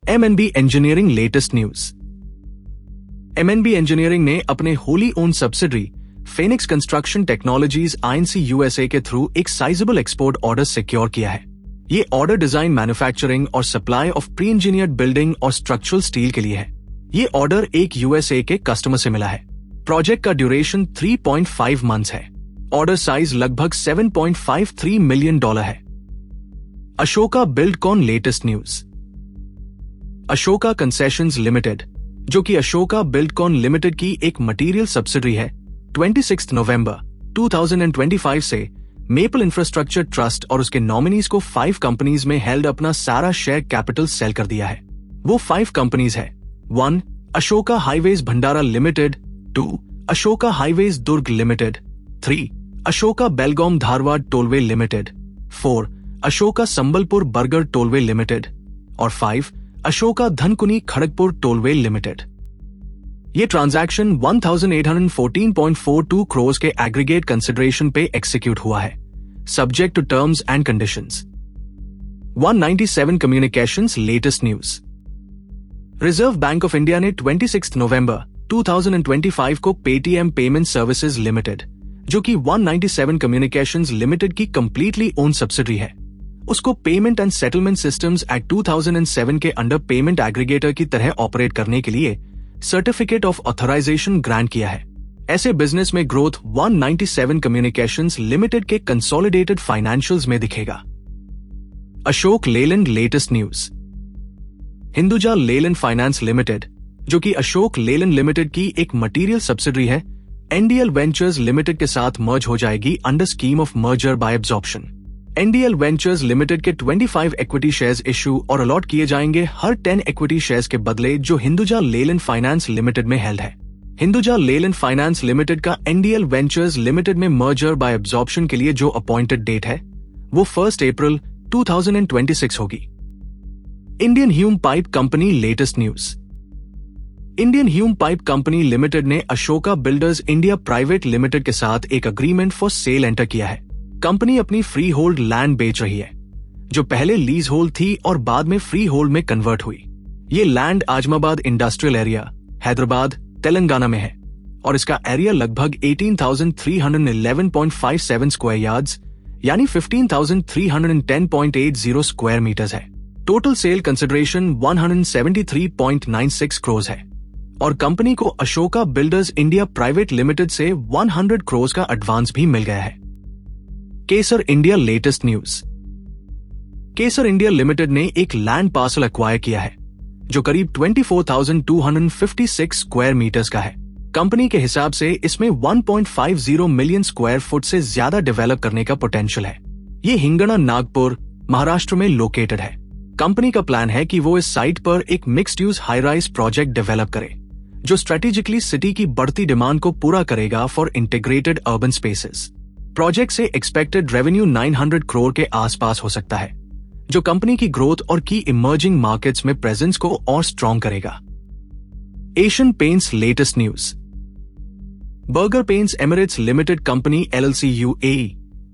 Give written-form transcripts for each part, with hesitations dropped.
MNB engineering latest news. MNB engineering ने अपने wholly owned subsidiary Phoenix construction technologies INC USA के through एक sizable export order secure किया है। ये ऑर्डर डिजाइन, मैन्युफैक्चरिंग और supply of pre engineered building और स्ट्रक्चरल स्टील के लिए है। ये ऑर्डर एक USA के कस्टमर से मिला है। प्रोजेक्ट का ड्यूरेशन 3.5 मंथ्स है। ऑर्डर साइज लगभग $7.53 मिलियन है। Ashoka Buildcon latest news. Ashoka concessions limited, जो कि अशोका बिल्डकॉन लिमिटेड की एक मटेरियल सब्सिडरी है, 26 नवंबर 2025 से मेपल इंफ्रास्ट्रक्चर ट्रस्ट और उसके नॉमिनीज को 5 कंपनीज में हेल्ड अपना सारा शेयर कैपिटल सेल कर दिया है। वो 5 कंपनीज है: 1. Ashoka highways Bhandara limited, 2. Ashoka highways Durg limited, 3. Ashoka Belgaum Dharwad tollway limited, 4. Ashoka Sambalpur Bargarh tollway limited और 5. Ashoka Dhankuni Kharagpur tollway limited. ये ट्रांजैक्शन 1814.42 करोड़ के एग्रीगेट कंसिडरेशन पे एक्सिक्यूट हुआ है, subject to terms and conditions. 197 communications latest news. Reserve bank of India ने 26 नवंबर 2025 को पेटीएम पेमेंट सर्विसेज लिमिटेड, जो कि 197 कम्युनिकेशंस लिमिटेड की कंप्लीटली ओन सब्सिडरी है, उसको payment and settlement systems act 2007 के अंडर पेमेंट एग्रीगेटर की तरह ऑपरेट करने के लिए सर्टिफिकेट ऑफ ऑथराइजेशन ग्रांट किया है। ऐसे बिजनेस में ग्रोथ 197 कम्युनिकेशंस लिमिटेड के कंसोलिडेटेड फाइनेंशियल्स में दिखेगा। Ashok Leyland latest news. Hinduja Leyland finance limited, जो कि अशोक लेलैंड लिमिटेड की एक मटेरियल सब्सिडरी है, NDL वेंचर्स लिमिटेड के साथ मर्ज हो जाएगी under scheme of merger bye absorption. NDL ventures limited के 25 इक्विटी शेयर्स इशू और अलॉट किए जाएंगे हर 10 इक्विटी शेयर्स के बदले जो हिंदुजा लेलैंड फाइनेंस लिमिटेड में हेल्ड है। हिंदुजा लेलैंड फाइनेंस लिमिटेड का NDL वेंचर्स लिमिटेड में मर्जर बाय एब्जॉर्प्शन के लिए जो अपॉइंटेड डेट है वो 1 अप्रैल 2026 होगी। Indian Hume pipe company latest news. Indian Hume pipe company limited ने Ashoka builders India private limited के साथ एक अग्रीमेंट फॉर सेल एंटर किया है। कंपनी अपनी फ्री होल्ड लैंड बेच रही है, जो पहले लीज होल्ड थी और बाद में फ्री होल्ड में कन्वर्ट हुई। ये land Azamabad industrial area, Hyderabad, Telangana में है और इसका एरिया लगभग 18,311.57 स्क्वायर यार्ड्स यानी 15,310.80 स्क्वायर मीटर्स है। टोटल सेल कंसिडरेशन 173.96 करोड़ है और कंपनी को Ashoka builders India private limited से 100 करोड़ का एडवांस भी मिल गया है। केसर इंडिया लेटेस्ट न्यूज। केसर इंडिया लिमिटेड ने एक लैंड पार्सल एक्वायर किया है, जो करीब 24,256 स्क्वायर मीटर्स का है। कंपनी के हिसाब से इसमें 1.50 मिलियन स्क्वायर फुट से ज्यादा डेवलप करने का पोटेंशियल है। ये हिंगणा, नागपुर, महाराष्ट्र में लोकेटेड है। कंपनी का प्लान है कि वो इस साइट पर एक mixed use high rise project develop करे, जो स्ट्रेटेजिकली सिटी की बढ़ती डिमांड को पूरा करेगा for integrated urban spaces. Project से एक्सपेक्टेड रेवेन्यू 900 करोड़ के आसपास हो सकता है, जो कंपनी की ग्रोथ और की इमर्जिंग मार्केट्स में प्रेजेंस को और स्ट्रॉन्ग करेगा। Asian paints latest news. Burger paints Emirates limited company LLC UAE,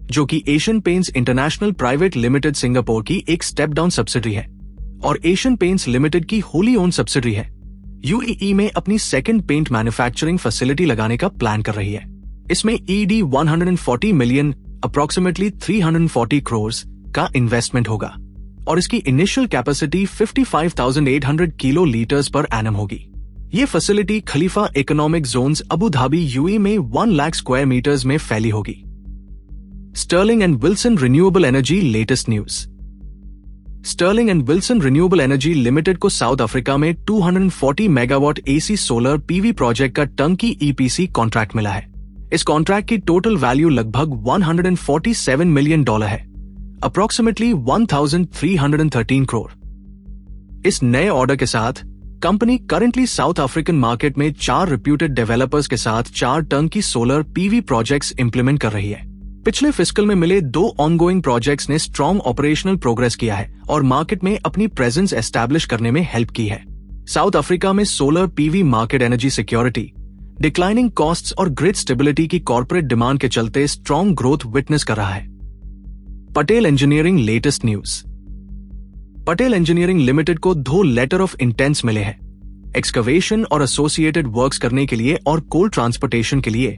जो कि Asian paints international private limited Singapore की एक स्टेप डाउन सब्सिडरी है और एशियन पेंट्स लिमिटेड की होली ओन सब्सिडरी है, UAE में अपनी सेकंड पेंट मैन्युफैक्चरिंग फैसिलिटी लगाने का प्लान कर रही है। इसमें ED 140 मिलियन अप्रोक्सीमेटली 340 करोड़ का इन्वेस्टमेंट होगा और इसकी इनिशियल कैपेसिटी 55,800 किलो लीटर्स पर एनम होगी। ये facility Khalifa economic zones Abu Dhabi UAE में 1 लाख स्क्वायर मीटर्स में फैली होगी। Sterling and Wilson renewable energy latest news. Sterling and Wilson renewable energy limited को साउथ अफ्रीका में 240 megawatt AC solar PV project का टंकी EPC कॉन्ट्रैक्ट मिला है। इस कॉन्ट्रैक्ट की टोटल वैल्यू लगभग $147 मिलियन है, अप्रोक्सीमेटली 1,313 करोड़। इस नए ऑर्डर के साथ company currently south African market में 4 रिप्यूटेड डेवलपर्स के साथ 4 टंकी सोलर PV प्रोजेक्ट्स इंप्लीमेंट कर रही है। पिछले फिस्कल में मिले 2 ऑनगोइंग प्रोजेक्ट्स ने स्ट्रॉन्ग ऑपरेशनल प्रोग्रेस किया है और मार्केट में अपनी प्रेजेंस एस्टैब्लिश करने में हेल्प की है। साउथ अफ्रीका में solar PV market energy security, declining costs और ग्रिड स्टेबिलिटी की कॉर्पोरेट डिमांड के चलते स्ट्रॉन्ग ग्रोथ विटनेस कर रहा है। Patel engineering latest news. Patel engineering limited को 2 लेटर ऑफ इंटेंस मिले हैं, एक्सकवेशन और एसोसिएटेड वर्क्स करने के लिए और कोल ट्रांसपोर्टेशन के लिए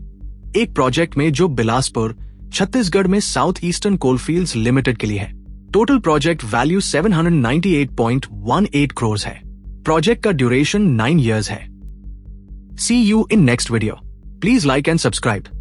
एक प्रोजेक्ट में जो बिलासपुर छत्तीसगढ़ में साउथ ईस्टर्न कोलफील्ड्स लिमिटेड के लिए है। टोटल प्रोजेक्ट वैल्यू 798.18 करोड़ है। प्रोजेक्ट का ड्यूरेशन 9 years है। See you in next video. Please like and subscribe.